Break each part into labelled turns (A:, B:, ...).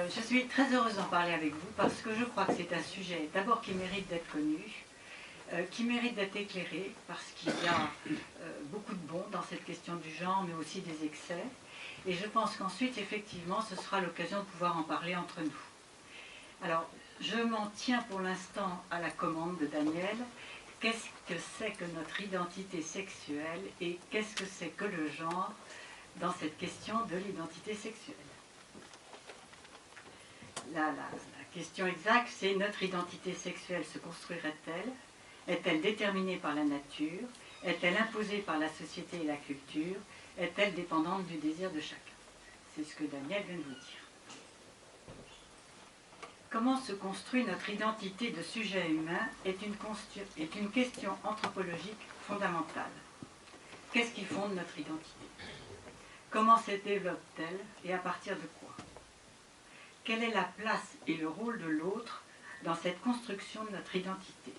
A: Je suis très heureuse d'en parler avec vous parce que je crois que c'est un sujet d'abord qui mérite d'être connu, qui mérite d'être éclairé parce qu'il y a beaucoup de bon dans cette question du genre mais aussi des excès. Et je pense qu'ensuite, effectivement, ce sera l'occasion de pouvoir en parler entre nous. Alors, je m'en tiens pour l'instant à la commande de Daniel. Qu'est-ce que c'est que notre identité sexuelle et qu'est-ce que c'est que le genre dans cette question de l'identité sexuelle? La question exacte, c'est notre identité sexuelle se construirait-elle? Est-elle déterminée par la nature? Est-elle imposée par la société et la culture? Est-elle dépendante du désir de chacun? C'est ce que Daniel vient de vous dire. Comment se construit notre identité de sujet humain est une question anthropologique fondamentale. Qu'est-ce qui fonde notre identité? Comment se développe-t-elle et à partir de quoi? Quelle est la place et le rôle de l'autre dans cette construction de notre identité?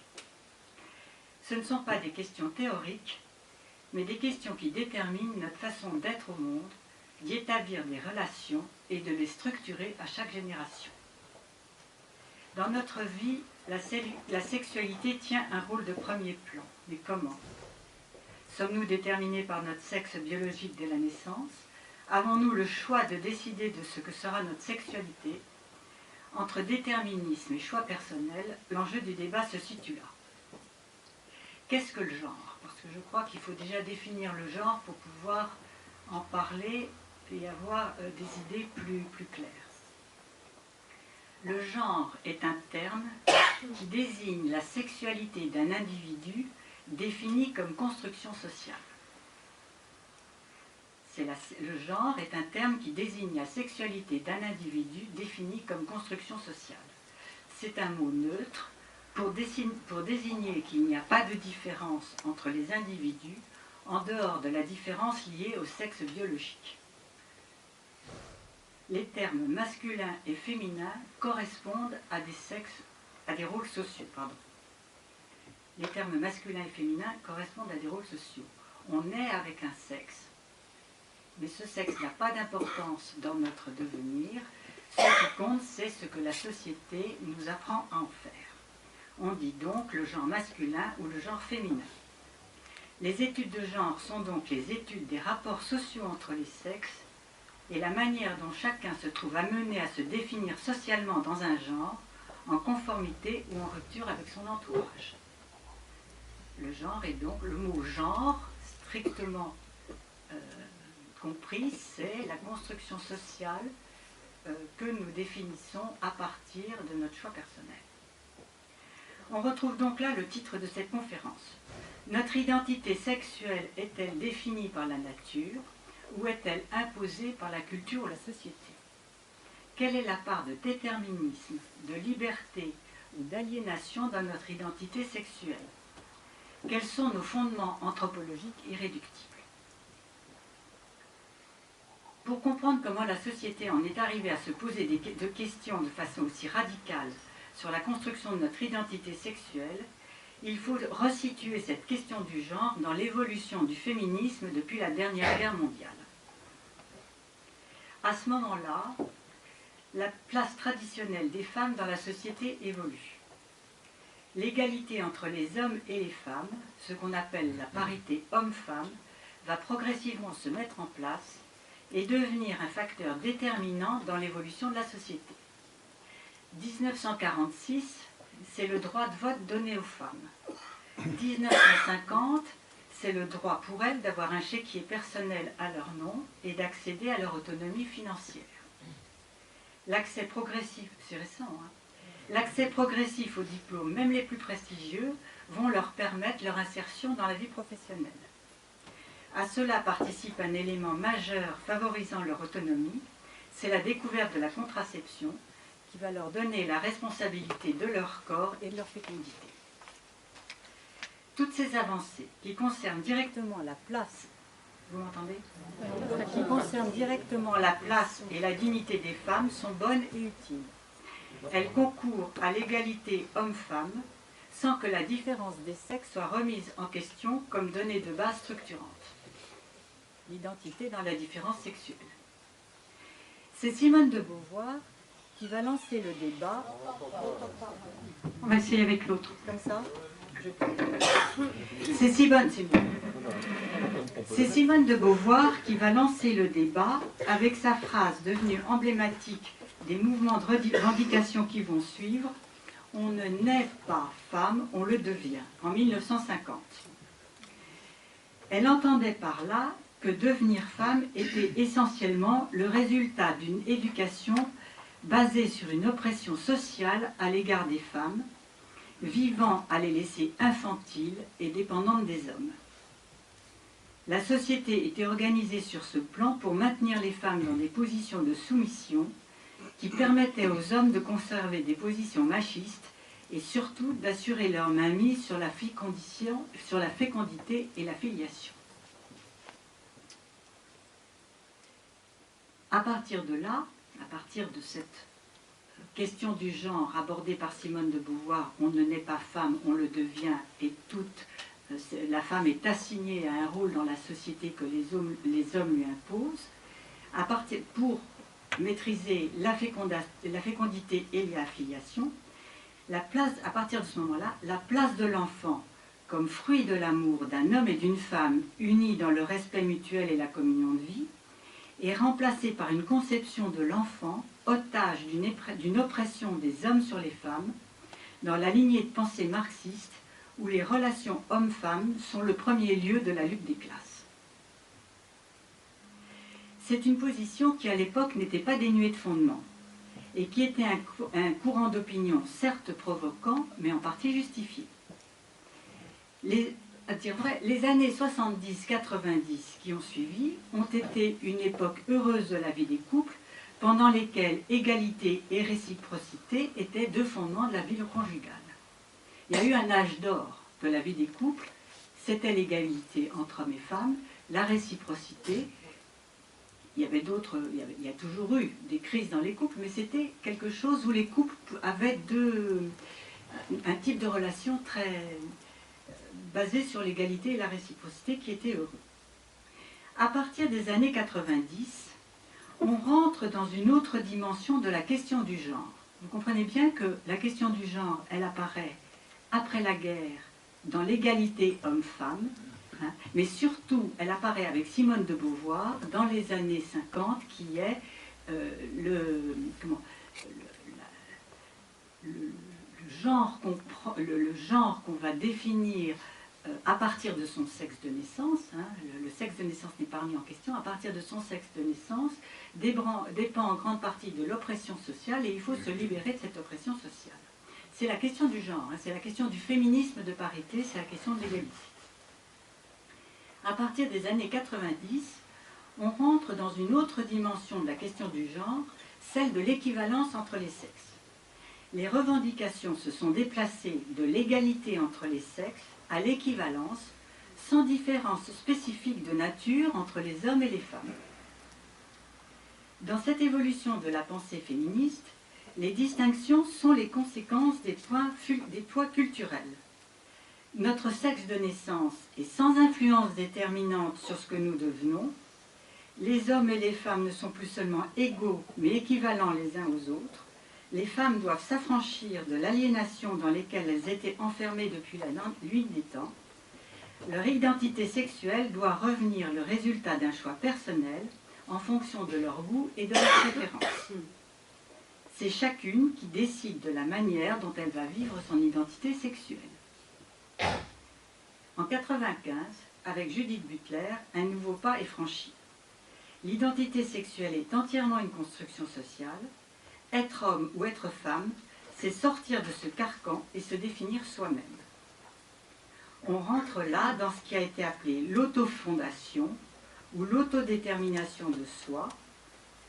A: Ce ne sont pas des questions théoriques, mais des questions qui déterminent notre façon d'être au monde, d'y établir des relations et de les structurer à chaque génération. Dans notre vie, la sexualité tient un rôle de premier plan. Mais comment? Sommes-nous déterminés par notre sexe biologique dès la naissance? Avons-nous le choix de décider de ce que sera notre sexualité? Entre déterminisme et choix personnel, l'enjeu du débat se situe là. Qu'est-ce que le genre? Parce que je crois qu'il faut déjà définir le genre pour pouvoir en parler et avoir des idées plus claires. Le genre est un terme qui désigne la sexualité d'un individu défini comme construction sociale. Le genre est un terme qui désigne la sexualité d'un individu défini comme construction sociale. C'est un mot neutre pour désigner qu'il n'y a pas de différence entre les individus en dehors de la différence liée au sexe biologique. Les termes masculin et féminin correspondent à des rôles sociaux. Les termes masculin et féminin correspondent à des rôles sociaux. On est avec un sexe, mais ce sexe n'a pas d'importance dans notre devenir. Ce qui compte, c'est ce que la société nous apprend à en faire. On dit donc le genre masculin ou le genre féminin. Les études de genre sont donc les études des rapports sociaux entre les sexes et la manière dont chacun se trouve amené à se définir socialement dans un genre, en conformité ou en rupture avec son entourage. Le genre est donc, le mot genre, strictement compris, c'est la construction sociale que nous définissons à partir de notre choix personnel. On retrouve donc là le titre de cette conférence. Notre identité sexuelle est-elle définie par la nature ou est-elle imposée par la culture ou la société? Quelle est la part de déterminisme, de liberté ou d'aliénation dans notre identité sexuelle? Quels sont nos fondements anthropologiques irréductibles? Pour comprendre comment la société en est arrivée à se poser de questions de façon aussi radicale sur la construction de notre identité sexuelle, il faut resituer cette question du genre dans l'évolution du féminisme depuis la dernière guerre mondiale. À ce moment-là, la place traditionnelle des femmes dans la société évolue. L'égalité entre les hommes et les femmes, ce qu'on appelle la parité homme-femme, va progressivement se mettre en place et devenir un facteur déterminant dans l'évolution de la société. 1946, c'est le droit de vote donné aux femmes. 1950, c'est le droit pour elles d'avoir un chéquier personnel à leur nom et d'accéder à leur autonomie financière. L'accès progressif, c'est récent, l'accès progressif aux diplômes, même les plus prestigieux, vont leur permettre leur insertion dans la vie professionnelle. À cela participe un élément majeur favorisant leur autonomie, c'est la découverte de la contraception qui va leur donner la responsabilité de leur corps et de leur fécondité. Toutes ces avancées qui concernent directement la place, vous m'entendez? Qui concernent directement la place et la dignité des femmes sont bonnes et utiles. Elles concourent à l'égalité homme-femme sans que la différence des sexes soit remise en question comme donnée de base structurante. L'identité dans la différence sexuelle. C'est Simone de Beauvoir qui va lancer le débat. On va essayer avec l'autre. Comme ça. C'est Simone de Beauvoir qui va lancer le débat avec sa phrase devenue emblématique des mouvements de revendication qui vont suivre. On ne naît pas femme, on le devient, en 1950. Elle entendait par là que devenir femme était essentiellement le résultat d'une éducation basée sur une oppression sociale à l'égard des femmes, vivant à les laisser infantiles et dépendantes des hommes. La société était organisée sur ce plan pour maintenir les femmes dans des positions de soumission qui permettaient aux hommes de conserver des positions machistes et surtout d'assurer leur mainmise sur la fécondité et la filiation. À partir de là, à partir de cette question du genre abordée par Simone de Beauvoir, on ne naît pas femme, on le devient, et la femme est assignée à un rôle dans la société que les hommes lui imposent, pour maîtriser la fécondité et la filiation, à partir de ce moment-là, la place de l'enfant comme fruit de l'amour d'un homme et d'une femme unis dans le respect mutuel et la communion de vie, est remplacée par une conception de l'enfant otage d'une oppression des hommes sur les femmes, dans la lignée de pensée marxiste où les relations hommes-femmes sont le premier lieu de la lutte des classes. C'est une position qui à l'époque n'était pas dénuée de fondement et qui était un courant d'opinion certes provoquant, mais en partie justifié. À dire vrai, les années 70-90 qui ont suivi ont été une époque heureuse de la vie des couples, pendant lesquelles égalité et réciprocité étaient deux fondements de la vie conjugale. Il y a eu un âge d'or de la vie des couples, c'était l'égalité entre hommes et femmes, la réciprocité. Il y a toujours eu des crises dans les couples, mais c'était quelque chose où les couples avaient un type de relation très basé sur l'égalité et la réciprocité qui était heureux. À partir des années 90, on rentre dans une autre dimension de la question du genre. Vous comprenez bien que la question du genre, elle apparaît après la guerre dans l'égalité homme-femme, hein, mais surtout, elle apparaît avec Simone de Beauvoir dans les années 50, qui est le genre qu'on va définir à partir de son sexe de naissance, hein, le sexe de naissance n'est pas remis en question, à partir de son sexe de naissance dépend en grande partie de l'oppression sociale et il faut se libérer de cette oppression sociale. C'est la question du genre, hein, c'est la question du féminisme de parité, c'est la question de l'égalité. À partir des années 90, on rentre dans une autre dimension de la question du genre, celle de l'équivalence entre les sexes. Les revendications se sont déplacées de l'égalité entre les sexes à l'équivalence, sans différence spécifique de nature entre les hommes et les femmes. Dans cette évolution de la pensée féministe, les distinctions sont les conséquences des poids culturels. Notre sexe de naissance est sans influence déterminante sur ce que nous devenons. Les hommes et les femmes ne sont plus seulement égaux, mais équivalents les uns aux autres. Les femmes doivent s'affranchir de l'aliénation dans laquelle elles étaient enfermées depuis la nuit des temps. Leur identité sexuelle doit revenir le résultat d'un choix personnel en fonction de leur goût et de leurs préférences. C'est chacune qui décide de la manière dont elle va vivre son identité sexuelle. En 1995, avec Judith Butler, un nouveau pas est franchi. L'identité sexuelle est entièrement une construction sociale. Être homme ou être femme, c'est sortir de ce carcan et se définir soi-même. On rentre là dans ce qui a été appelé l'autofondation ou l'autodétermination de soi.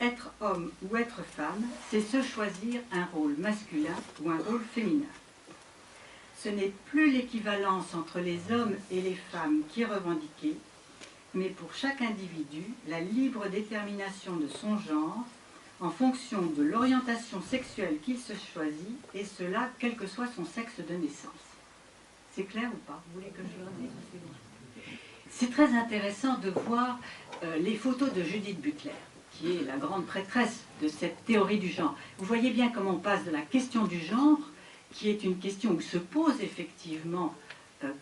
A: Être homme ou être femme, c'est se choisir un rôle masculin ou un rôle féminin. Ce n'est plus l'équivalence entre les hommes et les femmes qui est revendiquée, mais pour chaque individu, la libre détermination de son genre en fonction de l'orientation sexuelle qu'il se choisit, et cela quel que soit son sexe de naissance. C'est clair ou pas? Vous voulez que je le dise? C'est très intéressant de voir les photos de Judith Butler, qui est la grande prêtresse de cette théorie du genre. Vous voyez bien comment on passe de la question du genre, qui est une question où se pose effectivement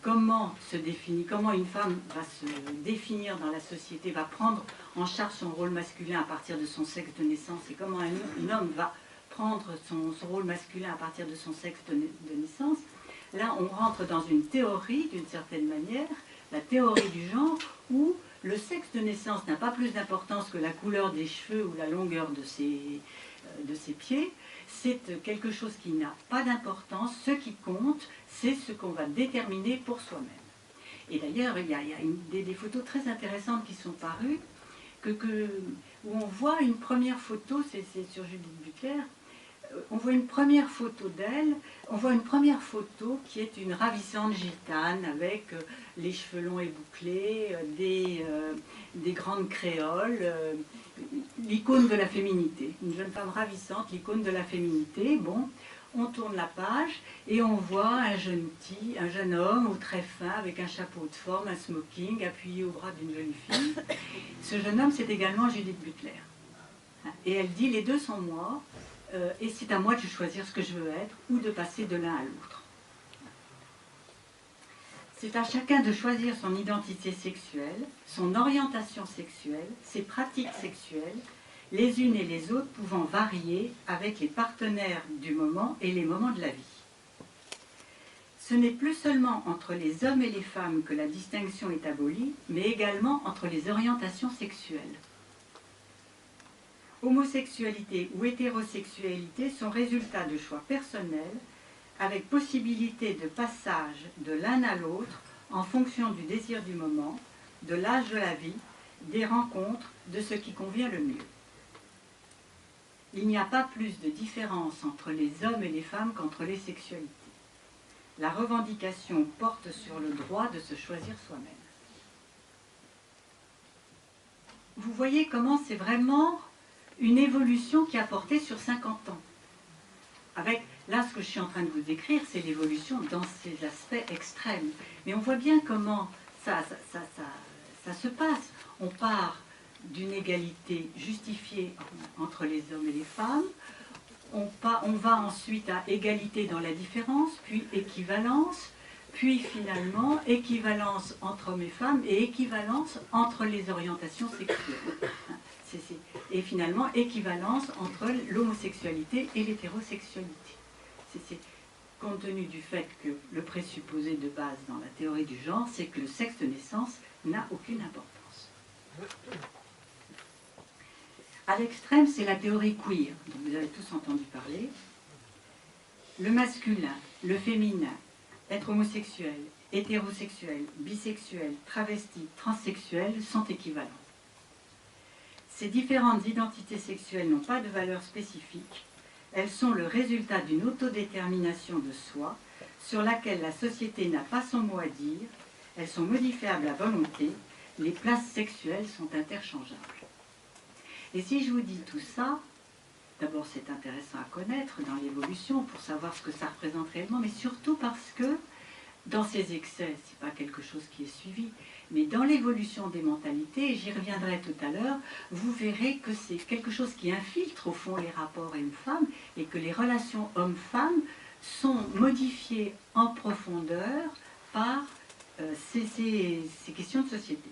A: comment se définit, comment une femme va se définir dans la société, va prendre en charge son rôle masculin à partir de son sexe de naissance, et comment un homme va prendre son rôle masculin à partir de son sexe de naissance. Là, on rentre dans une théorie, d'une certaine manière, la théorie du genre, où le sexe de naissance n'a pas plus d'importance que la couleur des cheveux ou la longueur de ses pieds. C'est quelque chose qui n'a pas d'importance. Ce qui compte, c'est ce qu'on va déterminer pour soi-même. Et d'ailleurs, il y a des photos très intéressantes qui sont parues, où on voit une première photo, c'est sur Judith Butler, on voit une première photo d'elle, on voit une première photo qui est une ravissante gitane avec les cheveux longs et bouclés, des grandes créoles, l'icône de la féminité, une jeune femme ravissante, l'icône de la féminité. Bon, on tourne la page et on voit un jeune homme au très fin avec un chapeau de forme, un smoking appuyé au bras d'une jolie fille. Ce jeune homme, c'est également Judith Butler. Et elle dit, les deux sont moi. Et c'est à moi de choisir ce que je veux être ou de passer de l'un à l'autre. C'est à chacun de choisir son identité sexuelle, son orientation sexuelle, ses pratiques sexuelles, les unes et les autres pouvant varier avec les partenaires du moment et les moments de la vie. Ce n'est plus seulement entre les hommes et les femmes que la distinction est abolie, mais également entre les orientations sexuelles. Homosexualité ou hétérosexualité sont résultats de choix personnels avec possibilité de passage de l'un à l'autre en fonction du désir du moment, de l'âge de la vie, des rencontres, de ce qui convient le mieux. Il n'y a pas plus de différence entre les hommes et les femmes qu'entre les sexualités. La revendication porte sur le droit de se choisir soi-même. Vous voyez comment c'est vraiment une évolution qui a porté sur 50 ans. Avec, là, ce que je suis en train de vous décrire, c'est l'évolution dans ses aspects extrêmes. Mais on voit bien comment ça se passe. On part d'une égalité justifiée entre les hommes et les femmes. On va ensuite à égalité dans la différence, puis équivalence, puis finalement équivalence entre hommes et femmes et équivalence entre les orientations sexuelles. Et finalement équivalence entre l'homosexualité et l'hétérosexualité. C'est compte tenu du fait que le présupposé de base dans la théorie du genre, c'est que le sexe de naissance n'a aucune importance. À l'extrême, c'est la théorie queer, dont vous avez tous entendu parler. Le masculin, le féminin, être homosexuel, hétérosexuel, bisexuel, travesti, transsexuel sont équivalents. Ces différentes identités sexuelles n'ont pas de valeur spécifique. Elles sont le résultat d'une autodétermination de soi sur laquelle la société n'a pas son mot à dire. Elles sont modifiables à volonté. Les places sexuelles sont interchangeables. Et si je vous dis tout ça, d'abord c'est intéressant à connaître dans l'évolution pour savoir ce que ça représente réellement, mais surtout parce que dans ces excès, ce n'est pas quelque chose qui est suivi, mais dans l'évolution des mentalités, et j'y reviendrai tout à l'heure, vous verrez que c'est quelque chose qui infiltre au fond les rapports hommes-femmes et que les relations hommes-femmes sont modifiées en profondeur par ces questions de société.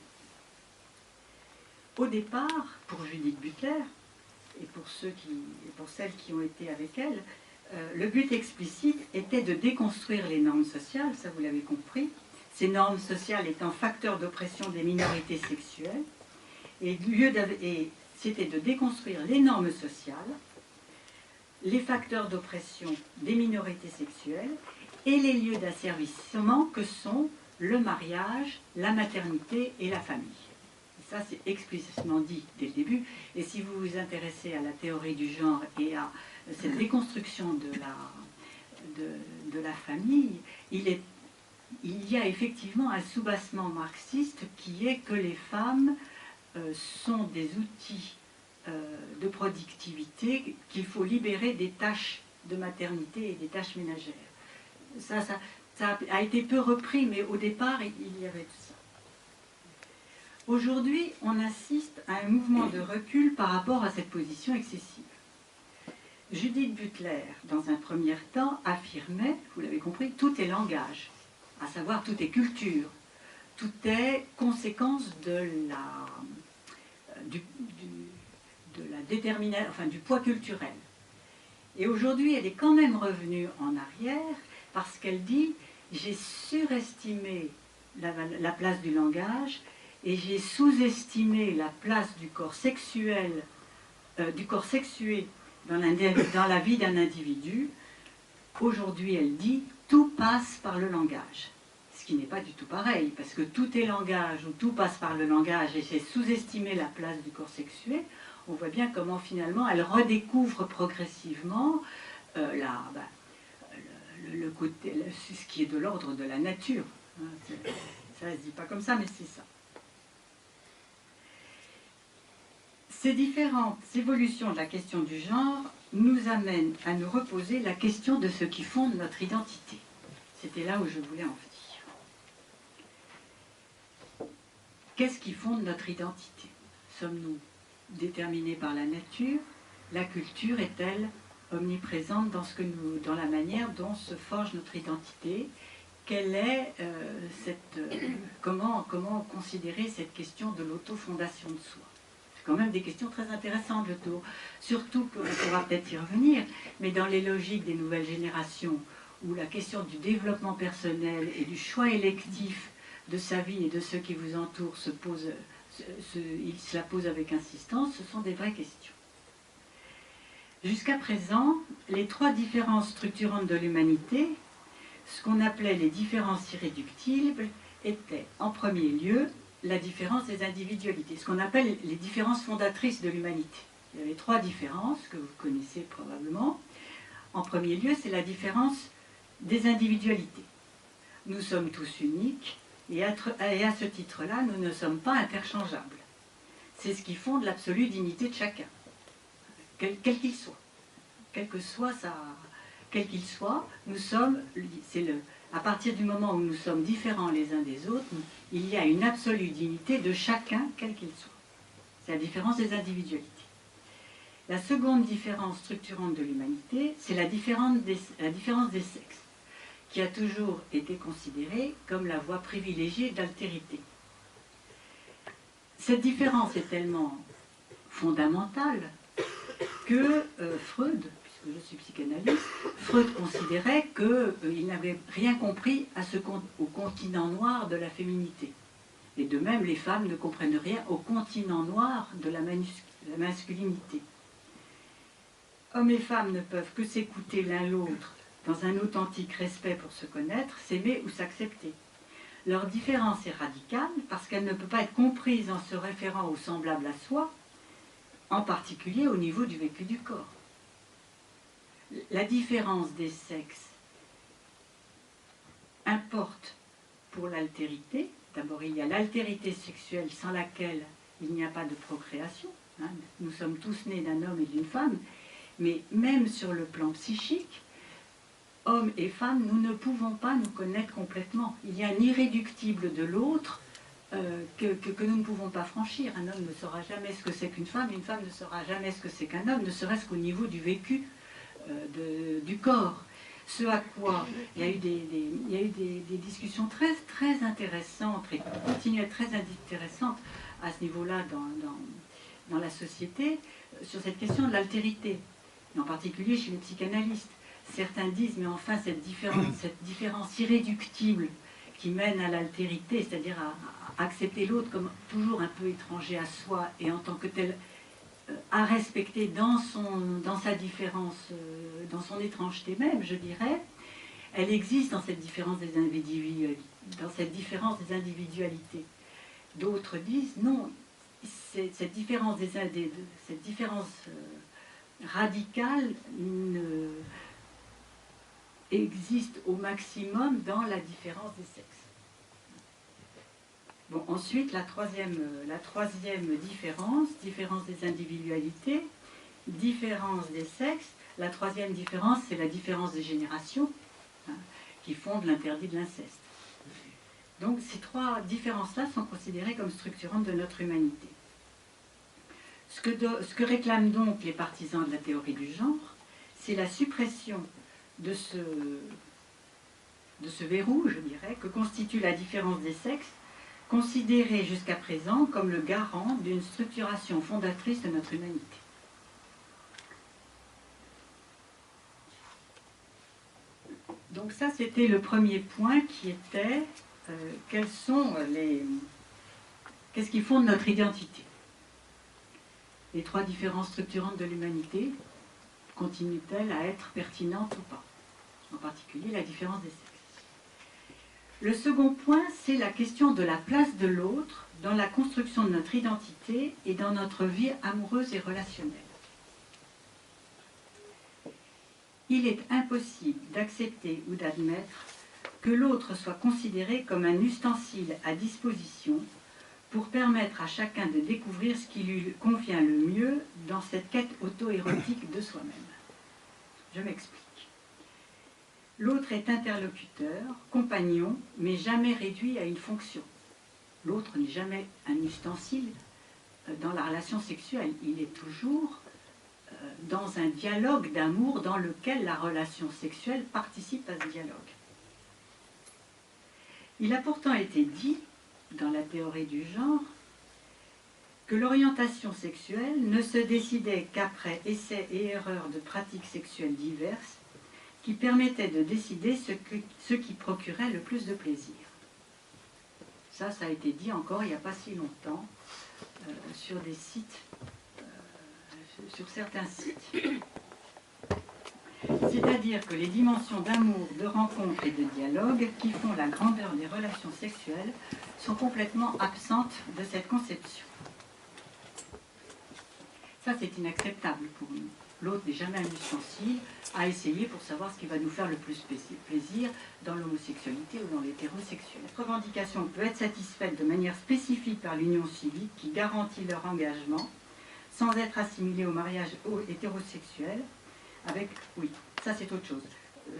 A: Au départ, pour Judith Butler, et pour celles qui ont été avec elle, le but explicite était de déconstruire les normes sociales, ça vous l'avez compris, ces normes sociales étant facteurs d'oppression des minorités sexuelles, et c'était de déconstruire les normes sociales, les facteurs d'oppression des minorités sexuelles et les lieux d'asservissement que sont le mariage, la maternité et la famille. Ça, c'est explicitement dit dès le début. Et si vous vous intéressez à la théorie du genre et à cette déconstruction de la famille, il y a effectivement un soubassement marxiste qui est que les femmes sont des outils de productivité qu'il faut libérer des tâches de maternité et des tâches ménagères. Ça a été peu repris, mais au départ, il y avait tout ça. Aujourd'hui, on assiste à un mouvement de recul par rapport à cette position excessive. Judith Butler, dans un premier temps, affirmait, vous l'avez compris, tout est langage, à savoir tout est culture, tout est conséquence de la détermination, enfin du poids culturel. Et aujourd'hui, elle est quand même revenue en arrière parce qu'elle dit j'ai surestimé la place du langage et j'ai sous-estimé la place du corps sexuel, du corps sexué dans la vie d'un individu. Aujourd'hui, elle dit tout passe par le langage. Ce qui n'est pas du tout pareil, parce que tout est langage ou tout passe par le langage et j'ai sous-estimé la place du corps sexué. On voit bien comment finalement elle redécouvre progressivement le côté, ce qui est de l'ordre de la nature. Ça ne se dit pas comme ça, mais c'est ça. Ces différentes évolutions de la question du genre nous amènent à nous reposer la question de ce qui fonde notre identité. C'était là où je voulais en venir. Qu'est-ce qui fonde notre identité? Sommes-nous déterminés par la nature? La culture est-elle omniprésente dans la manière dont se forge notre identité? Comment considérer cette question de l'autofondation de soi? C'est quand même des questions très intéressantes, surtout qu'on pourra peut-être y revenir, mais dans les logiques des nouvelles générations, où la question du développement personnel et du choix électif de sa vie et de ceux qui vous entourent il se la pose avec insistance, ce sont des vraies questions. Jusqu'à présent, les trois différences structurantes de l'humanité, ce qu'on appelait les différences irréductibles, étaient en premier lieu la différence des individualités, ce qu'on appelle les différences fondatrices de l'humanité. Il y avait trois différences que vous connaissez probablement. En premier lieu, c'est la différence des individualités. Nous sommes tous uniques, et à ce titre-là, nous ne sommes pas interchangeables. C'est ce qui fonde l'absolue dignité de chacun, quel qu'il soit. Quel qu'il soit, nous sommes, à partir du moment où nous sommes différents les uns des autres, il y a une absolue dignité de chacun, quel qu'il soit. C'est la différence des individualités. La seconde différence structurante de l'humanité, c'est la différence des sexes, qui a toujours été considérée comme la voie privilégiée d'altérité. Cette différence est tellement fondamentale que Freud, puisque je suis psychanalyste, Freud considérait qu'il n'avait rien compris au continent noir de la féminité. Et de même, les femmes ne comprennent rien au continent noir de la masculinité. Hommes et femmes ne peuvent que s'écouter l'un l'autre dans un authentique respect pour se connaître, s'aimer ou s'accepter. Leur différence est radicale parce qu'elle ne peut pas être comprise en se référant au semblable à soi, en particulier au niveau du vécu du corps. La différence des sexes importe pour l'altérité. D'abord, il y a l'altérité sexuelle sans laquelle il n'y a pas de procréation. Nous sommes tous nés d'un homme et d'une femme, mais même sur le plan psychique, hommes et femmes, nous ne pouvons pas nous connaître complètement. Il y a un irréductible de l'autre que nous ne pouvons pas franchir. Un homme ne saura jamais ce que c'est qu'une femme ne saura jamais ce que c'est qu'un homme, ne serait-ce qu'au niveau du vécu du corps. Ce à quoi il y a eu des discussions très, très intéressantes et qui continuent à être très intéressantes à ce niveau-là dans la société, sur cette question de l'altérité, en particulier chez les psychanalystes. Certains disent, mais enfin, cette différence irréductible qui mène à l'altérité, c'est-à-dire à accepter l'autre comme toujours un peu étranger à soi et en tant que tel à respecter dans sa différence, dans son étrangeté même, je dirais, elle existe dans cette différence des individualités. D'autres disent, non, cette différence radicale existe au maximum dans la différence des sexes. Bon, ensuite, la troisième différence des individualités, différence des sexes. La troisième différence, c'est la différence des générations, qui fonde l'interdit de l'inceste. Donc ces trois différences-là sont considérées comme structurantes de notre humanité. Ce que réclament donc les partisans de la théorie du genre, c'est la suppression de ce verrou, je dirais, que constitue la différence des sexes, considérée jusqu'à présent comme le garant d'une structuration fondatrice de notre humanité. Donc ça, c'était le premier point qui était qu'est-ce qui fonde notre identité? Les trois différences structurantes de l'humanité continuent-elles à être pertinentes ou pas? En particulier la différence des sexes. Le second point, c'est la question de la place de l'autre dans la construction de notre identité et dans notre vie amoureuse et relationnelle. Il est impossible d'accepter ou d'admettre que l'autre soit considéré comme un ustensile à disposition pour permettre à chacun de découvrir ce qui lui convient le mieux dans cette quête auto-érotique de soi-même. Je m'explique. L'autre est interlocuteur, compagnon, mais jamais réduit à une fonction. L'autre n'est jamais un ustensile dans la relation sexuelle. Il est toujours dans un dialogue d'amour dans lequel la relation sexuelle participe à ce dialogue. Il a pourtant été dit, dans la théorie du genre, que l'orientation sexuelle ne se décidait qu'après essais et erreurs de pratiques sexuelles diverses qui permettaient de décider ce qui procurait le plus de plaisir. Ça a été dit encore il n'y a pas si longtemps sur des sites, sur certains sites. C'est-à-dire que les dimensions d'amour, de rencontre et de dialogue qui font la grandeur des relations sexuelles sont complètement absentes de cette conception. Ça, c'est inacceptable pour nous. L'autre n'est jamais un ustensile à essayer pour savoir ce qui va nous faire le plus plaisir dans l'homosexualité ou dans l'hétérosexualité. Cette revendication peut être satisfaite de manière spécifique par l'union civique qui garantit leur engagement sans être assimilée au mariage hétérosexuel. Oui, ça c'est autre chose.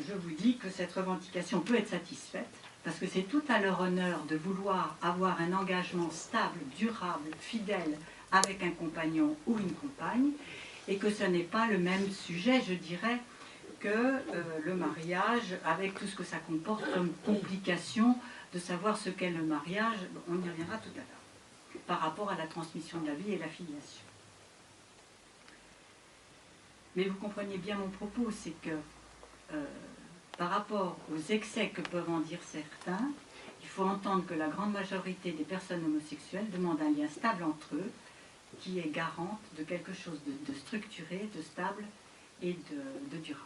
A: Je vous dis que cette revendication peut être satisfaite parce que c'est tout à leur honneur de vouloir avoir un engagement stable, durable, fidèle avec un compagnon ou une compagne et que ce n'est pas le même sujet, je dirais, que le mariage avec tout ce que ça comporte comme complication de savoir ce qu'est le mariage. On y reviendra tout à l'heure par rapport à la transmission de la vie et la filiation. Mais vous comprenez bien mon propos, c'est que par rapport aux excès que peuvent en dire certains, il faut entendre que la grande majorité des personnes homosexuelles demandent un lien stable entre eux, qui est garante de quelque chose de structuré, de stable et de durable.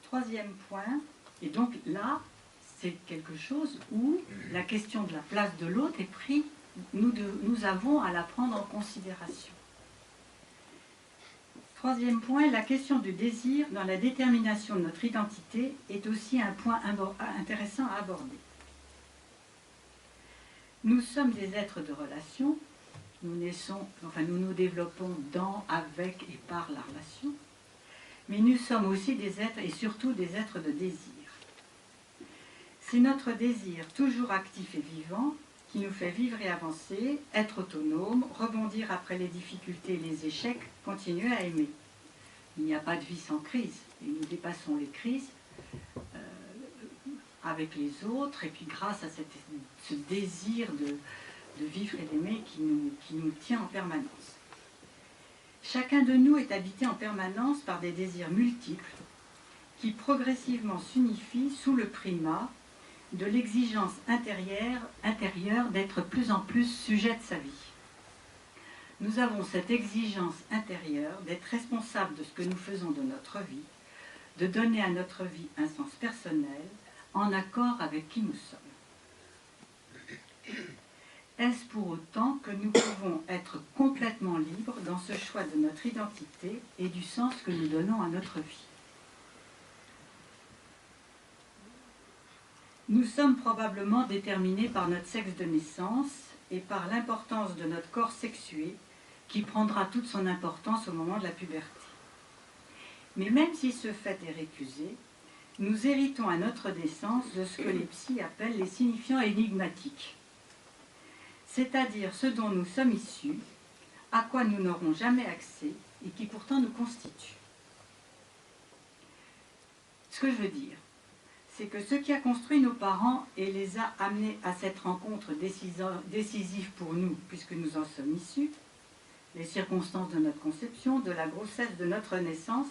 A: Troisième point, et donc là, c'est quelque chose où la question de la place de l'autre est prise, nous avons à la prendre en considération. Troisième point, la question du désir dans la détermination de notre identité est aussi un point intéressant à aborder. Nous sommes des êtres de relation, nous nous développons dans, avec et par la relation, mais nous sommes aussi des êtres et surtout des êtres de désir. C'est notre désir toujours actif et vivant qui nous fait vivre et avancer, être autonome, rebondir après les difficultés et les échecs, continuer à aimer. Il n'y a pas de vie sans crise, et nous dépassons les crises avec les autres, et puis grâce à ce désir de vivre et d'aimer qui nous tient en permanence. Chacun de nous est habité en permanence par des désirs multiples qui progressivement s'unifient sous le primat de l'exigence intérieure d'être plus en plus sujet de sa vie. Nous avons cette exigence intérieure d'être responsable de ce que nous faisons de notre vie, de donner à notre vie un sens personnel en accord avec qui nous sommes. Est-ce pour autant que nous pouvons être complètement libres dans ce choix de notre identité et du sens que nous donnons à notre vie? Nous sommes probablement déterminés par notre sexe de naissance et par l'importance de notre corps sexué qui prendra toute son importance au moment de la puberté. Mais même si ce fait est récusé, nous héritons à notre naissance de ce que les psys appellent les signifiants énigmatiques, c'est-à-dire ce dont nous sommes issus, à quoi nous n'aurons jamais accès et qui pourtant nous constitue. Ce que je veux dire, c'est que ce qui a construit nos parents et les a amenés à cette rencontre décisive pour nous, puisque nous en sommes issus, les circonstances de notre conception, de la grossesse de notre naissance,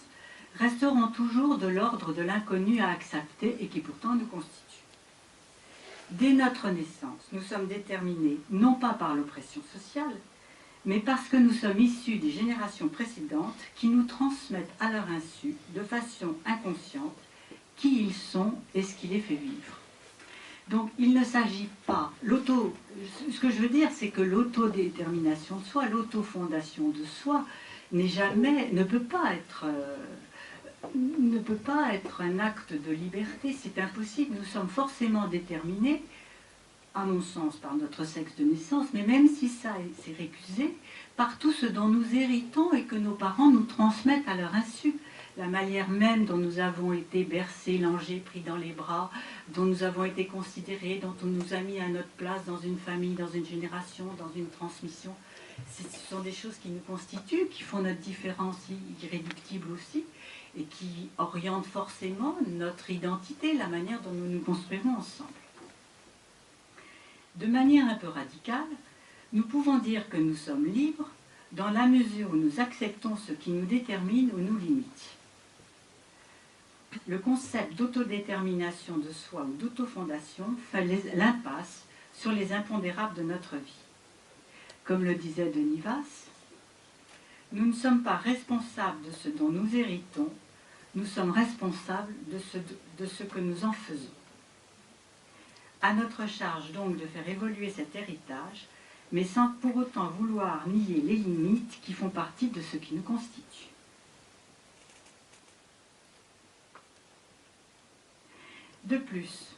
A: resteront toujours de l'ordre de l'inconnu à accepter et qui pourtant nous constitue. Dès notre naissance, nous sommes déterminés non pas par l'oppression sociale, mais parce que nous sommes issus des générations précédentes qui nous transmettent à leur insu, de façon inconsciente, qui ils sont et ce qui les fait vivre. Donc il ne s'agit pas, ce que je veux dire, c'est que l'autodétermination de soi, l'autofondation de soi, ne peut pas être un acte de liberté, c'est impossible. Nous sommes forcément déterminés, à mon sens, par notre sexe de naissance, mais même si ça c'est récusé, par tout ce dont nous héritons et que nos parents nous transmettent à leur insu. La manière même dont nous avons été bercés, langés, pris dans les bras, dont nous avons été considérés, dont on nous a mis à notre place dans une famille, dans une génération, dans une transmission. Ce sont des choses qui nous constituent, qui font notre différence irréductible aussi, et qui orientent forcément notre identité, la manière dont nous nous construirons ensemble. De manière un peu radicale, nous pouvons dire que nous sommes libres dans la mesure où nous acceptons ce qui nous détermine ou nous limite. Le concept d'autodétermination de soi ou d'autofondation fait l'impasse sur les impondérables de notre vie. Comme le disait Denis Vasse, nous ne sommes pas responsables de ce dont nous héritons, nous sommes responsables de ce que nous en faisons. À notre charge donc de faire évoluer cet héritage, mais sans pour autant vouloir nier les limites qui font partie de ce qui nous constitue. De plus,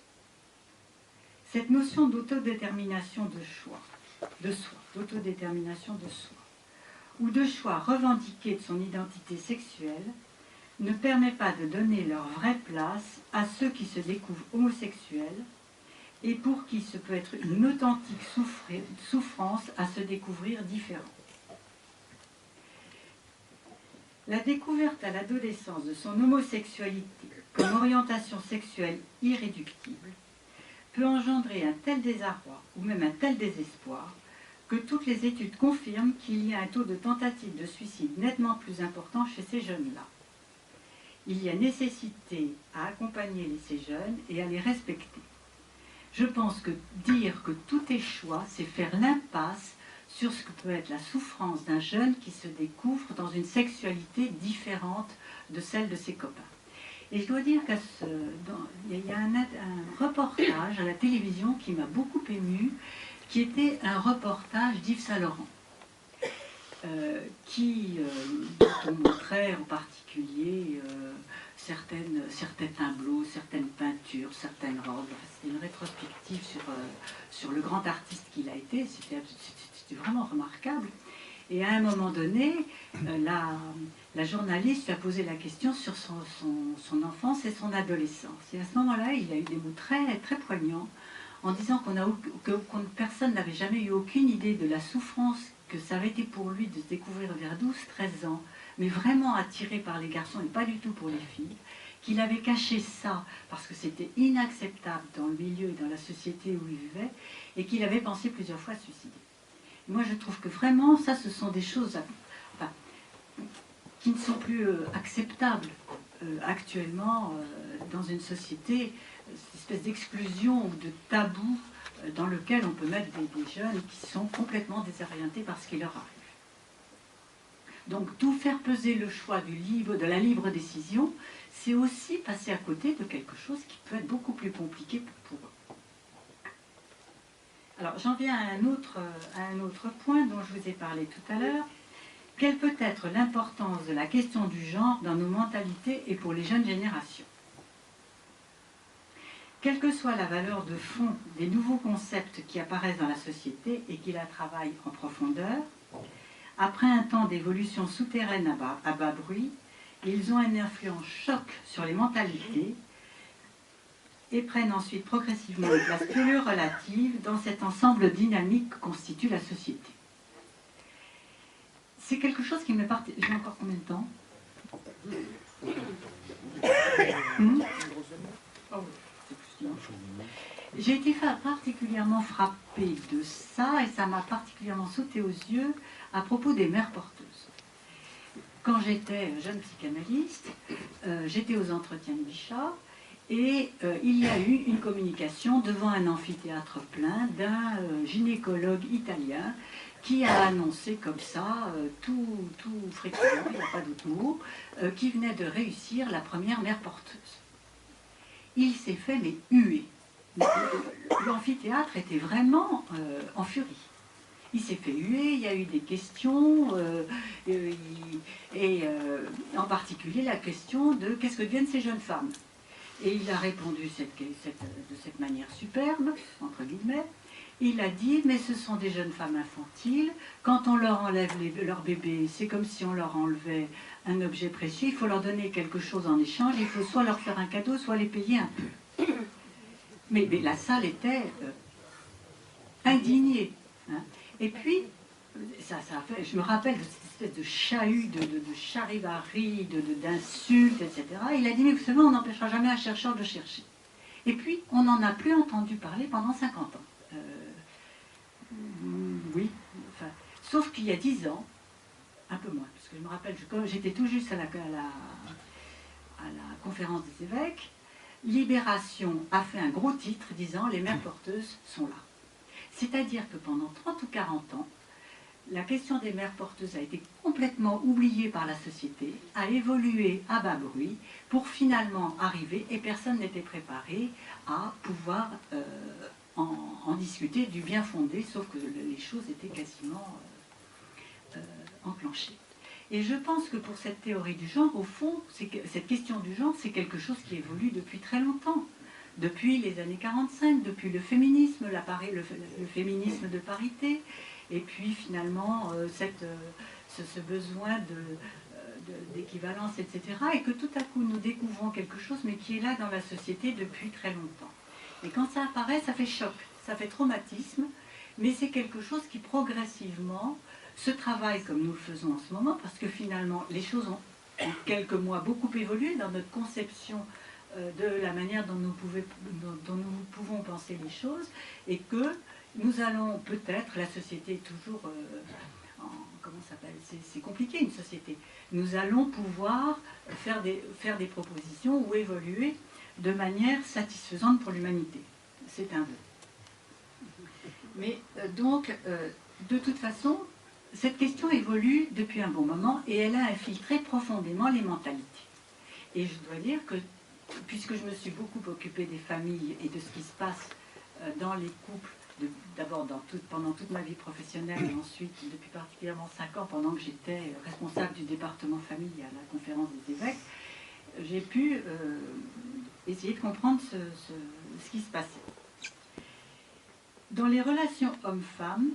A: cette notion d'autodétermination de soi, d'autodétermination de soi, ou de choix revendiqué de son identité sexuelle, ne permet pas de donner leur vraie place à ceux qui se découvrent homosexuels et pour qui ce peut être une authentique souffrance à se découvrir différent. La découverte à l'adolescence de son homosexualité comme orientation sexuelle irréductible peut engendrer un tel désarroi ou même un tel désespoir que toutes les études confirment qu'il y a un taux de tentative de suicide nettement plus important chez ces jeunes-là. Il y a nécessité à accompagner ces jeunes et à les respecter. Je pense que dire que tout est choix, c'est faire l'impasse sur ce que peut être la souffrance d'un jeune qui se découvre dans une sexualité différente de celle de ses copains. Et je dois dire qu'il y a un reportage à la télévision qui m'a beaucoup émue, qui était un reportage d'Yves Saint-Laurent, dont on montrait en particulier certains tableaux, certaines peintures, certaines robes. C'était une rétrospective sur le grand artiste qu'il a été. C'était vraiment remarquable. Et à un moment donné, la journaliste lui a posé la question sur son enfance et son adolescence. Et à ce moment-là, il a eu des mots très, très poignants en disant que personne n'avait jamais eu aucune idée de la souffrance que ça avait été pour lui de se découvrir vers 12-13 ans, mais vraiment attiré par les garçons et pas du tout pour les filles, qu'il avait caché ça parce que c'était inacceptable dans le milieu et dans la société où il vivait, et qu'il avait pensé plusieurs fois à se suicider. Et moi je trouve que vraiment ça, ce sont des choses qui ne sont plus acceptables actuellement dans une société, cette espèce d'exclusion ou de tabou dans lequel on peut mettre des jeunes qui sont complètement désorientés par ce qui leur arrive. Donc tout faire peser le choix de la libre décision, c'est aussi passer à côté de quelque chose qui peut être beaucoup plus compliqué pour eux. Alors j'en viens à un autre point dont je vous ai parlé tout à l'heure. Quelle peut être l'importance de la question du genre dans nos mentalités et pour les jeunes générations ? Quelle que soit la valeur de fond des nouveaux concepts qui apparaissent dans la société et qui la travaillent en profondeur, après un temps d'évolution souterraine à bas bruit, ils ont une influence choc sur les mentalités, et prennent ensuite progressivement une place plus relative dans cet ensemble dynamique que constitue la société. C'est quelque chose qui me partage. J'ai encore combien de temps? J'ai été particulièrement frappée de ça, et ça m'a particulièrement sauté aux yeux à propos des mères porteuses. Quand j'étais jeune psychanalyste, j'étais aux entretiens de Bichat, et il y a eu une communication devant un amphithéâtre plein d'un gynécologue italien qui a annoncé comme ça, tout fréquemment, il n'y a pas d'autre mot, qui venait de réussir la première mère porteuse. Il s'est fait mais huer. L'amphithéâtre était vraiment en furie. Il s'est fait huer, il y a eu des questions, et en particulier la question de qu'est-ce que deviennent ces jeunes femmes. Et il a répondu de cette manière superbe, entre guillemets. Il a dit, mais ce sont des jeunes femmes infantiles, quand on leur enlève leur bébé, c'est comme si on leur enlevait un objet précieux, il faut leur donner quelque chose en échange, il faut soit leur faire un cadeau, soit les payer un peu. Mais la salle était indignée. Hein. Et puis, ça a fait, je me rappelle de cette espèce de chahut, de charivari, d'insultes, etc. Il a dit, mais vous savez, on n'empêchera jamais un chercheur de chercher. Et puis, on n'en a plus entendu parler pendant 50 ans. Oui, enfin, sauf qu'il y a 10 ans, un peu moins, parce que je me rappelle, j'étais tout juste à la conférence des évêques, Libération a fait un gros titre disant « Les mères porteuses sont là ». C'est-à-dire que pendant 30 ou 40 ans, la question des mères porteuses a été complètement oubliée par la société, a évolué à bas bruit pour finalement arriver, et personne n'était préparé à pouvoir en discuter du bien fondé, sauf que les choses étaient quasiment enclenchées. Et je pense que pour cette théorie du genre, au fond, cette question du genre, c'est quelque chose qui évolue depuis très longtemps. Depuis les années 45, depuis le féminisme, le féminisme de parité, et puis finalement ce besoin d'équivalence, etc. Et que tout à coup nous découvrons quelque chose, mais qui est là dans la société depuis très longtemps. Et quand ça apparaît, ça fait choc, ça fait traumatisme, mais c'est quelque chose qui progressivement se travaille comme nous le faisons en ce moment, parce que finalement les choses ont en quelques mois beaucoup évolué dans notre conception de la manière dont nous pouvons penser les choses, et que nous allons peut-être, la société est toujours, comment ça s'appelle, c'est compliqué une société, nous allons pouvoir faire des propositions ou évoluer de manière satisfaisante pour l'humanité. C'est un vœu. Mais donc, de toute façon, cette question évolue depuis un bon moment et elle a infiltré profondément les mentalités. Et je dois dire que, puisque je me suis beaucoup occupée des familles et de ce qui se passe dans les couples, d'abord pendant toute ma vie professionnelle et ensuite depuis particulièrement 5 ans pendant que j'étais responsable du département famille à la conférence des évêques, j'ai pu essayer de comprendre ce qui se passait. Dans les relations hommes-femmes,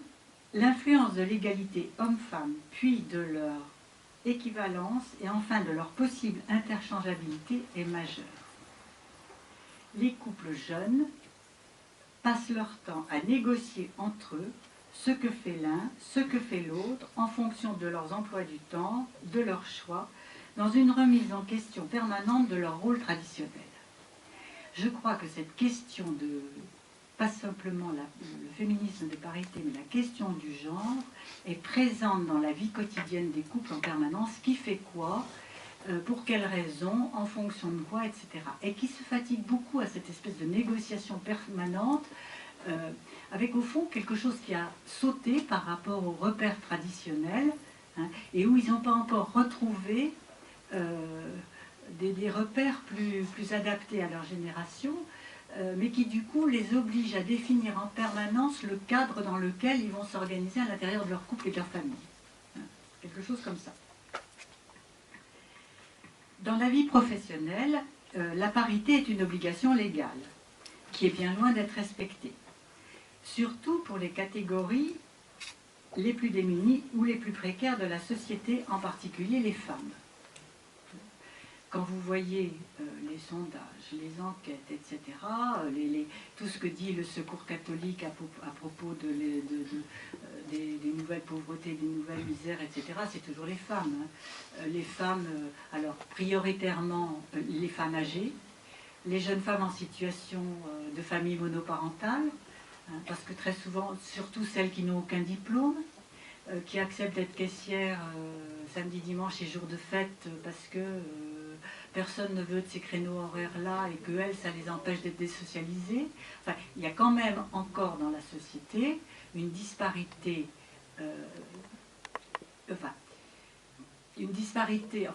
A: l'influence de l'égalité homme-femme, puis de leur équivalence et enfin de leur possible interchangeabilité est majeure. Les couples jeunes passent leur temps à négocier entre eux ce que fait l'un, ce que fait l'autre, en fonction de leurs emplois du temps, de leurs choix, dans une remise en question permanente de leur rôle traditionnel. Je crois que cette question de, pas simplement le féminisme de parité, mais la question du genre est présente dans la vie quotidienne des couples en permanence. Qui fait quoi, pour quelles raisons, en fonction de quoi, etc. Et qui se fatigue beaucoup à cette espèce de négociation permanente, avec au fond quelque chose qui a sauté par rapport aux repères traditionnels, hein, et où ils n'ont pas encore retrouvé des repères plus adaptés à leur génération, mais qui du coup les obligent à définir en permanence le cadre dans lequel ils vont s'organiser à l'intérieur de leur couple et de leur famille. Hein, quelque chose comme ça. Dans la vie professionnelle, la parité est une obligation légale, qui est bien loin d'être respectée. Surtout pour les catégories les plus démunies ou les plus précaires de la société, en particulier les femmes. Quand vous voyez les sondages, les enquêtes, etc., tout ce que dit le Secours catholique à propos des nouvelles pauvretés, des nouvelles misères, etc., c'est toujours les femmes. Hein. Les femmes, alors prioritairement les femmes âgées, les jeunes femmes en situation de famille monoparentale, hein, parce que très souvent, surtout celles qui n'ont aucun diplôme, qui acceptent d'être caissières samedi, dimanche et jour de fête parce que personne ne veut de ces créneaux horaires-là et que elles, ça les empêche d'être désocialisées. Enfin, il y a quand même encore dans la société une disparité, une disparité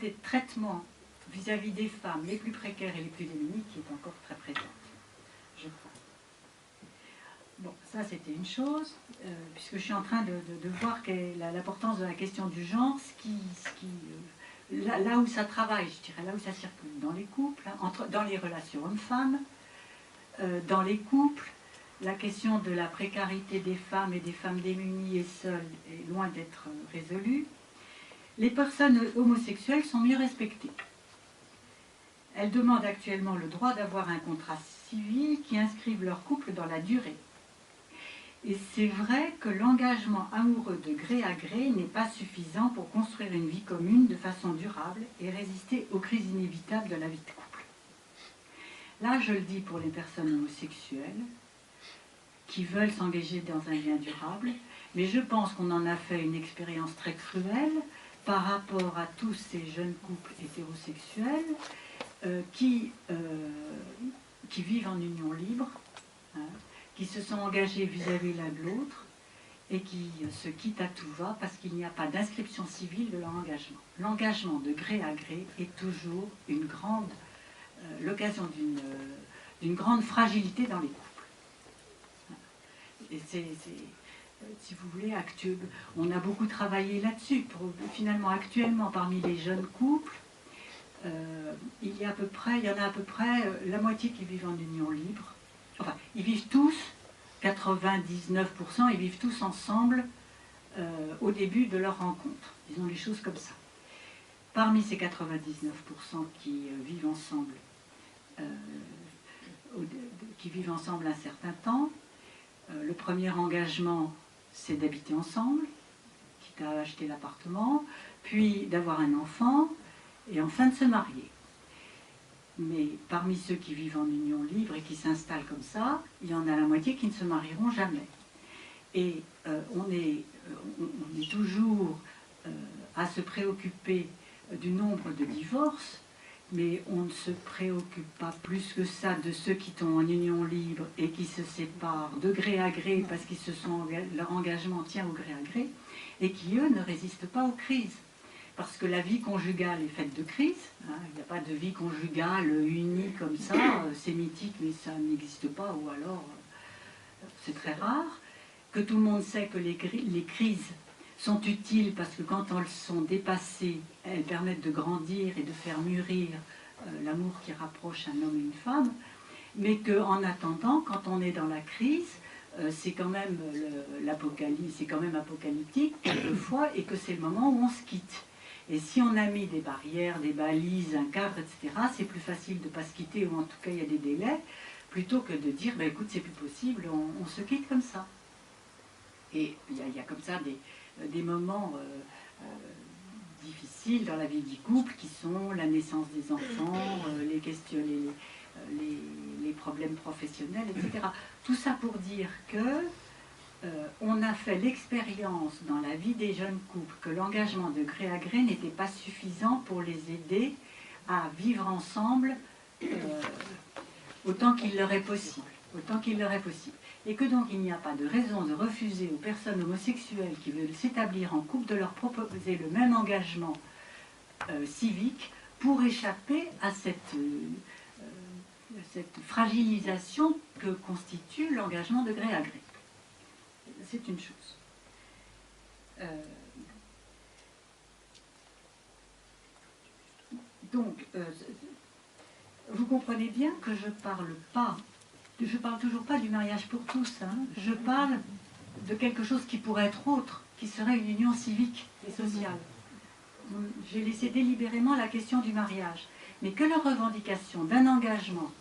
A: de traitement vis-à-vis des femmes les plus précaires et les plus démunies qui est encore très présente, je crois. Bon, ça c'était une chose, puisque je suis en train de voir l'importance de la question du genre, là où ça travaille, je dirais, là où ça circule, dans les couples, hein, dans les relations hommes-femmes, dans les couples, la question de la précarité des femmes et des femmes démunies et seules est loin d'être résolue. Les personnes homosexuelles sont mieux respectées. Elles demandent actuellement le droit d'avoir un contrat civil qui inscrive leur couple dans la durée. Et c'est vrai que l'engagement amoureux de gré à gré n'est pas suffisant pour construire une vie commune de façon durable et résister aux crises inévitables de la vie de couple. Là, je le dis pour les personnes homosexuelles qui veulent s'engager dans un lien durable, mais je pense qu'on en a fait une expérience très cruelle par rapport à tous ces jeunes couples hétérosexuels qui vivent en union libre, hein, qui se sont engagés vis-à-vis l'un de l'autre et qui se quittent à tout va parce qu'il n'y a pas d'inscription civile de leur engagement. L'engagement de gré à gré est toujours l'occasion d'une grande fragilité dans les couples. Et si vous voulez, on a beaucoup travaillé là-dessus. Finalement, actuellement, parmi les jeunes couples, il y en a à peu près la moitié qui vivent en union libre. Enfin, ils vivent tous, 99%, ils vivent tous ensemble au début de leur rencontre. Disons les choses comme ça. Parmi ces 99% qui vivent ensemble un certain temps, le premier engagement, c'est d'habiter ensemble, quitte à acheter l'appartement, puis d'avoir un enfant, et enfin de se marier. Mais parmi ceux qui vivent en union libre et qui s'installent comme ça, il y en a la moitié qui ne se marieront jamais. Et on est toujours à se préoccuper du nombre de divorces, mais on ne se préoccupe pas plus que ça de ceux qui sont en union libre et qui se séparent de gré à gré parce qu'ils leur engagement tient au gré à gré, et qui, eux, ne résistent pas aux crises. Parce que la vie conjugale est faite de crises, hein, il n'y a pas de vie conjugale unie comme ça, c'est mythique mais ça n'existe pas, ou alors c'est très rare, que tout le monde sait que les crises sont utiles parce que quand elles sont dépassées, elles permettent de grandir et de faire mûrir l'amour qui rapproche un homme et une femme, mais qu'en attendant, quand on est dans la crise, c'est quand même l'apocalypse, c'est quand même apocalyptique quelquefois, et que c'est le moment où on se quitte. Et si on a mis des barrières, des balises, un cadre, etc., c'est plus facile de ne pas se quitter, ou en tout cas il y a des délais, plutôt que de dire, bah, écoute, c'est plus possible, on se quitte comme ça. Et il y a comme ça des moments difficiles dans la vie du couple, qui sont la naissance des enfants, les problèmes professionnels, etc. Tout ça pour dire que on a fait l'expérience dans la vie des jeunes couples que l'engagement de gré à gré n'était pas suffisant pour les aider à vivre ensemble autant qu'il leur est possible. Et que donc il n'y a pas de raison de refuser aux personnes homosexuelles qui veulent s'établir en couple de leur proposer le même engagement civique pour échapper à cette fragilisation que constitue l'engagement de gré à gré. C'est une chose. Donc, vous comprenez bien que je parle toujours pas du mariage pour tous, hein. Je parle de quelque chose qui pourrait être autre, qui serait une union civique et sociale. j'ai laissé délibérément la question du mariage, mais que leur revendication d'un engagement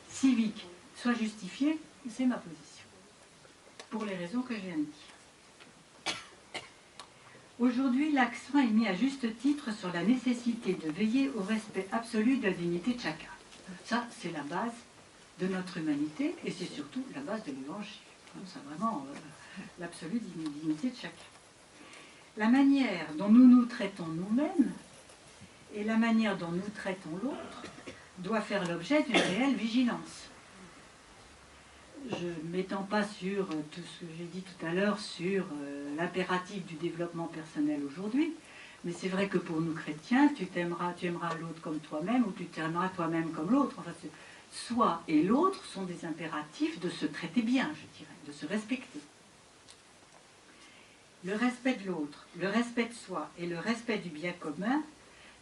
A: civique soit justifiée, c'est ma position, pour les raisons que je viens de dire. Aujourd'hui, l'accent est mis à juste titre sur la nécessité de veiller au respect absolu de la dignité de chacun. Ça, c'est la base de notre humanité et c'est surtout la base de l'évangile. C'est vraiment l'absolue dignité de chacun. La manière dont nous nous traitons nous-mêmes et la manière dont nous traitons l'autre doit faire l'objet d'une réelle vigilance. Je ne m'étends pas sur tout ce que j'ai dit tout à l'heure sur l'impératif du développement personnel aujourd'hui, mais c'est vrai que pour nous chrétiens, tu aimeras l'autre comme toi-même ou tu t'aimeras toi-même comme l'autre. Enfin, soi et l'autre sont des impératifs de se traiter bien, je dirais, de se respecter. Le respect de l'autre, le respect de soi et le respect du bien commun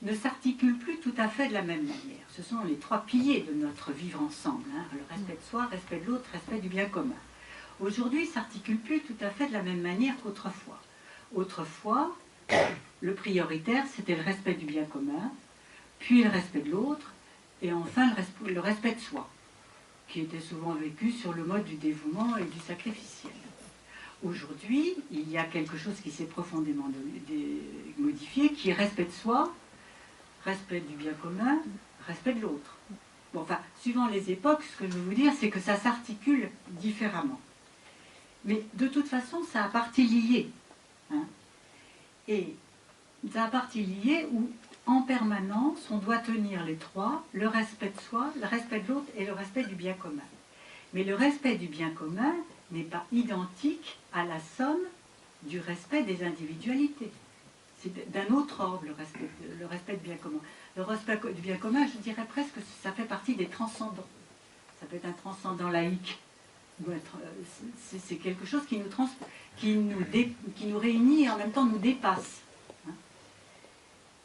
A: ne s'articulent plus tout à fait de la même manière. Ce sont les trois piliers de notre vivre ensemble, hein. Le respect de soi, respect de l'autre, respect du bien commun. Aujourd'hui, ils ne s'articulent plus tout à fait de la même manière qu'autrefois. Autrefois, le prioritaire, c'était le respect du bien commun, puis le respect de l'autre, et enfin le respect de soi, qui était souvent vécu sur le mode du dévouement et du sacrificiel. Aujourd'hui, il y a quelque chose qui s'est profondément modifié, qui est respect de soi, respect du bien commun, respect de l'autre. Bon, enfin, suivant les époques, ce que je veux vous dire, c'est que ça s'articule différemment. Mais de toute façon, ça a partie liée. Hein. Et ça a partie liée où, en permanence, on doit tenir les trois, le respect de soi, le respect de l'autre et le respect du bien commun. Mais le respect du bien commun n'est pas identique à la somme du respect des individualités. C'est d'un autre ordre, le respect du bien commun. Le respect du bien commun, je dirais presque que ça fait partie des transcendants. Ça peut être un transcendant laïque. C'est quelque chose qui nous réunit et en même temps nous dépasse.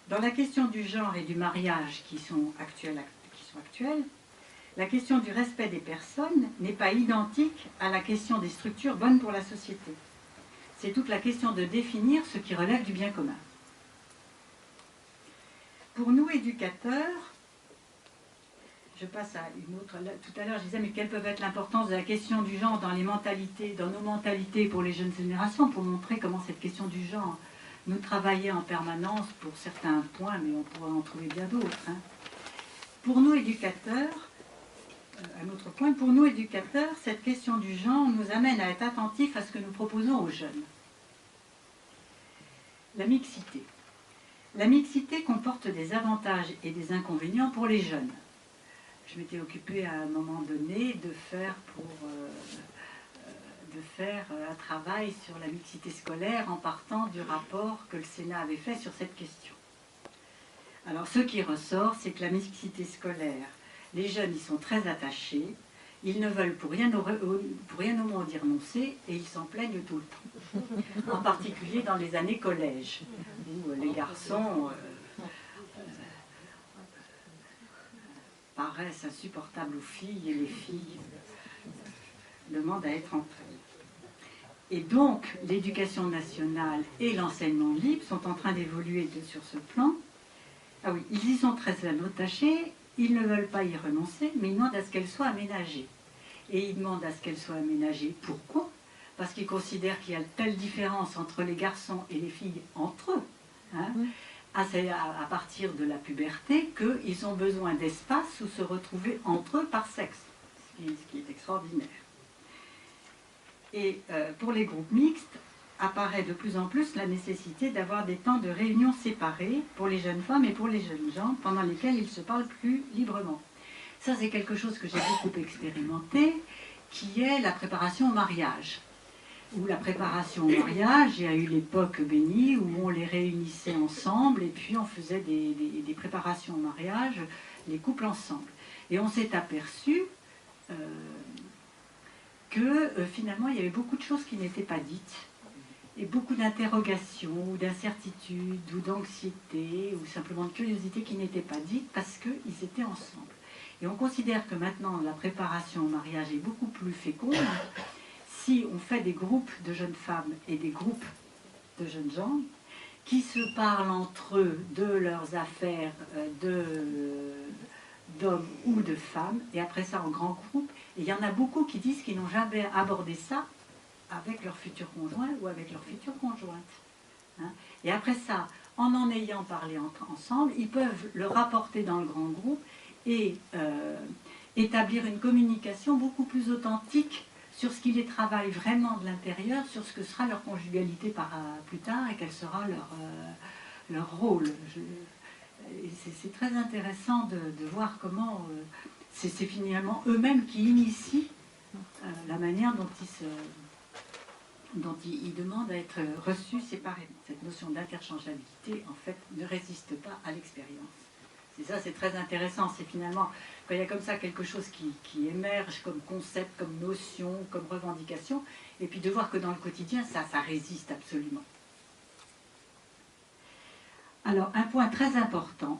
A: Dans la question du genre et du mariage qui sont actuelles, la question du respect des personnes n'est pas identique à la question des structures bonnes pour la société. C'est toute la question de définir ce qui relève du bien commun. Pour nous, éducateurs, je passe à une autre... Tout à l'heure, je disais, mais quelle peut être l'importance de la question du genre dans les mentalités, dans nos mentalités pour les jeunes générations, pour montrer comment cette question du genre nous travaillait en permanence pour certains points, mais on pourrait en trouver bien d'autres. Hein. Pour nous, éducateurs, un autre point, pour nous, éducateurs, cette question du genre nous amène à être attentifs à ce que nous proposons aux jeunes. La mixité. La mixité comporte des avantages et des inconvénients pour les jeunes. Je m'étais occupée à un moment donné de faire un travail sur la mixité scolaire en partant du rapport que le Sénat avait fait sur cette question. Alors ce qui ressort, c'est que la mixité scolaire, les jeunes y sont très attachés, ils ne veulent pour rien au monde y renoncer et ils s'en plaignent tout le temps. En particulier dans les années collège, où les garçons paraissent insupportables aux filles et les filles demandent à être entre elles. Et donc, l'éducation nationale et l'enseignement libre sont en train d'évoluer sur ce plan. Ah oui, ils y sont très attachés, ils ne veulent pas y renoncer, mais ils demandent à ce qu'elle soit aménagée. Et ils demandent à ce qu'elle soit aménagée. Pourquoi? Parce qu'ils considèrent qu'il y a telle différence entre les garçons et les filles entre eux, hein, à partir de la puberté, qu'ils ont besoin d'espace où se retrouver entre eux par sexe, ce qui est extraordinaire. Et pour les groupes mixtes, apparaît de plus en plus la nécessité d'avoir des temps de réunion séparés pour les jeunes femmes et pour les jeunes gens, pendant lesquels ils se parlent plus librement. Ça, c'est quelque chose que j'ai beaucoup expérimenté, qui est la préparation au mariage. Où la préparation au mariage, il y a eu l'époque bénie où on les réunissait ensemble et puis on faisait des préparations au mariage, les couples ensemble. Et on s'est aperçu que finalement il y avait beaucoup de choses qui n'étaient pas dites et beaucoup d'interrogations ou d'incertitudes ou d'anxiété ou simplement de curiosité qui n'étaient pas dites parce qu'ils étaient ensemble. Et on considère que maintenant la préparation au mariage est beaucoup plus féconde si on fait des groupes de jeunes femmes et des groupes de jeunes gens qui se parlent entre eux de leurs affaires d'hommes ou de femmes, et après ça en grand groupe. Et il y en a beaucoup qui disent qu'ils n'ont jamais abordé ça avec leur futur conjoint ou avec leur future conjointe. Hein. Et après ça, en ayant parlé ensemble, ils peuvent le rapporter dans le grand groupe et établir une communication beaucoup plus authentique sur ce qui les travaille vraiment de l'intérieur, sur ce que sera leur conjugalité plus tard et quel sera leur rôle. C'est très intéressant de voir comment c'est finalement eux-mêmes qui initient la manière dont ils demandent à être reçus séparément. Cette notion d'interchangeabilité, en fait, ne résiste pas à l'expérience. C'est ça, c'est très intéressant. C'est finalement, quand il y a comme ça quelque chose qui émerge comme concept, comme notion, comme revendication, et puis de voir que dans le quotidien, ça résiste absolument. Alors, un point très important,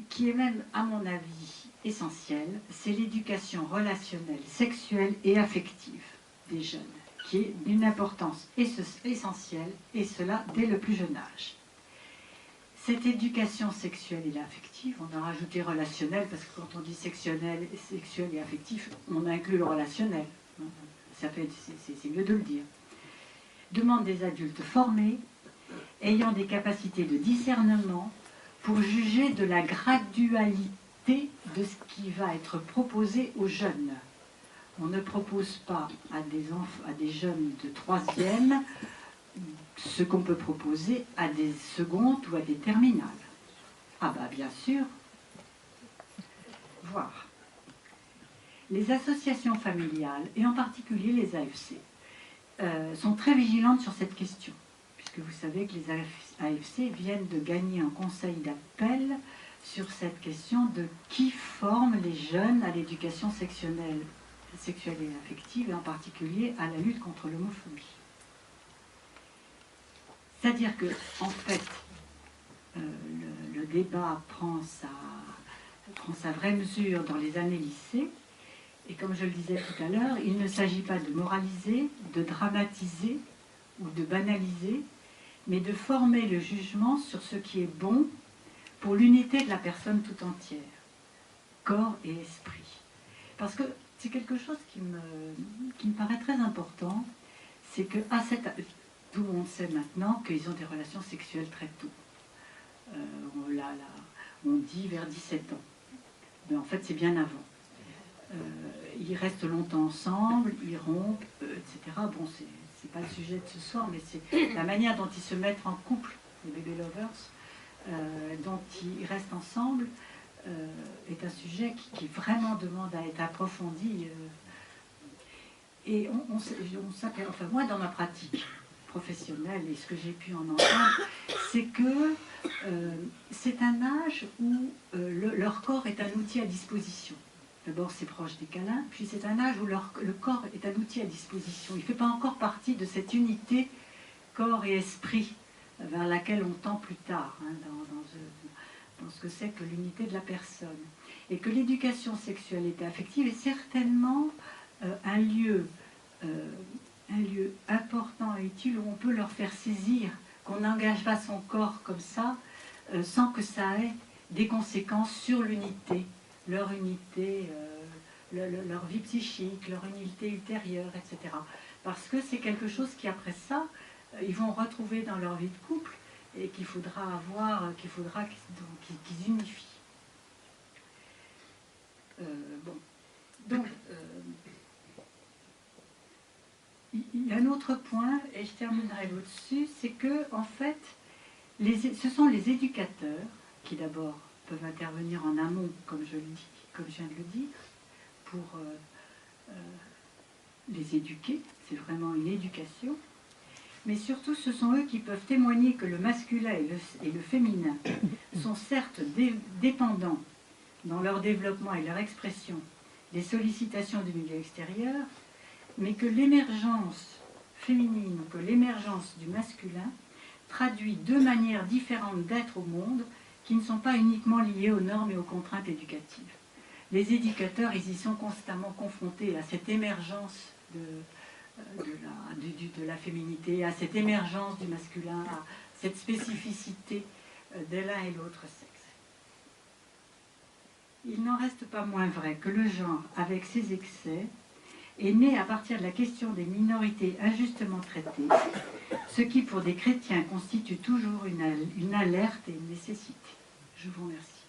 A: qui est même, à mon avis, essentiel, c'est l'éducation relationnelle, sexuelle et affective des jeunes, qui est d'une importance essentielle, et cela dès le plus jeune âge. Cette éducation sexuelle et affective, on a rajouté relationnelle, parce que quand on dit sexuel et affectif, on inclut le relationnel. C'est mieux de le dire. Demande des adultes formés, ayant des capacités de discernement pour juger de la gradualité de ce qui va être proposé aux jeunes. On ne propose pas à des jeunes de 3e ce qu'on peut proposer à des secondes ou à des terminales. Ah bah bien sûr. Voir. Les associations familiales, et en particulier les AFC, sont très vigilantes sur cette question, puisque vous savez que les AFC viennent de gagner un conseil d'appel sur cette question de qui forme les jeunes à l'éducation sexuelle et affective, et en particulier à la lutte contre l'homophobie. C'est-à-dire que, en fait, le débat prend sa vraie mesure dans les années lycée, et comme je le disais tout à l'heure, il ne s'agit pas de moraliser, de dramatiser ou de banaliser, mais de former le jugement sur ce qui est bon pour l'unité de la personne tout entière, corps et esprit. Parce que c'est quelque chose qui me paraît très important, c'est que tout le monde sait maintenant qu'ils ont des relations sexuelles très tôt. On dit vers 17 ans. Mais en fait, c'est bien avant. Ils restent longtemps ensemble, ils rompent, etc. Bon, c'est pas le sujet de ce soir, mais c'est la manière dont ils se mettent en couple, les baby lovers, dont ils restent ensemble, est un sujet qui vraiment demande à être approfondi. Et on s'appelle, enfin moi dans ma pratique professionnelle et ce que j'ai pu en entendre, c'est que c'est un âge où leur corps est un outil à disposition. D'abord c'est proche des câlins, puis c'est un âge où le corps est un outil à disposition. Il ne fait pas encore partie de cette unité corps et esprit vers laquelle on tend plus tard, hein, dans ce que c'est que l'unité de la personne. Et que l'éducation sexuelle et affective est certainement un lieu important et utile où on peut leur faire saisir qu'on n'engage pas son corps comme ça sans que ça ait des conséquences sur l'unité, leur unité, leur vie psychique, leur unité ultérieure, etc. Parce que c'est quelque chose qui, après ça, ils vont retrouver dans leur vie de couple et qu'il faudra qu'ils unifient. Donc, il y a un autre point, et je terminerai là-dessus, c'est que, en fait, ce sont les éducateurs qui, d'abord, peuvent intervenir en amont, comme je viens de le dire, pour les éduquer. C'est vraiment une éducation. Mais surtout, ce sont eux qui peuvent témoigner que le masculin et le féminin sont certes dépendants dans leur développement et leur expression des sollicitations du milieu extérieur, mais que l'émergence féminine ou que l'émergence du masculin traduit deux manières différentes d'être au monde qui ne sont pas uniquement liées aux normes et aux contraintes éducatives. Les éducateurs, ils y sont constamment confrontés à cette émergence de la féminité, à cette émergence du masculin, à cette spécificité de l'un et l'autre sexe. Il n'en reste pas moins vrai que le genre, avec ses excès, est né à partir de la question des minorités injustement traitées, ce qui pour des chrétiens constitue toujours une alerte et une nécessité. Je vous remercie.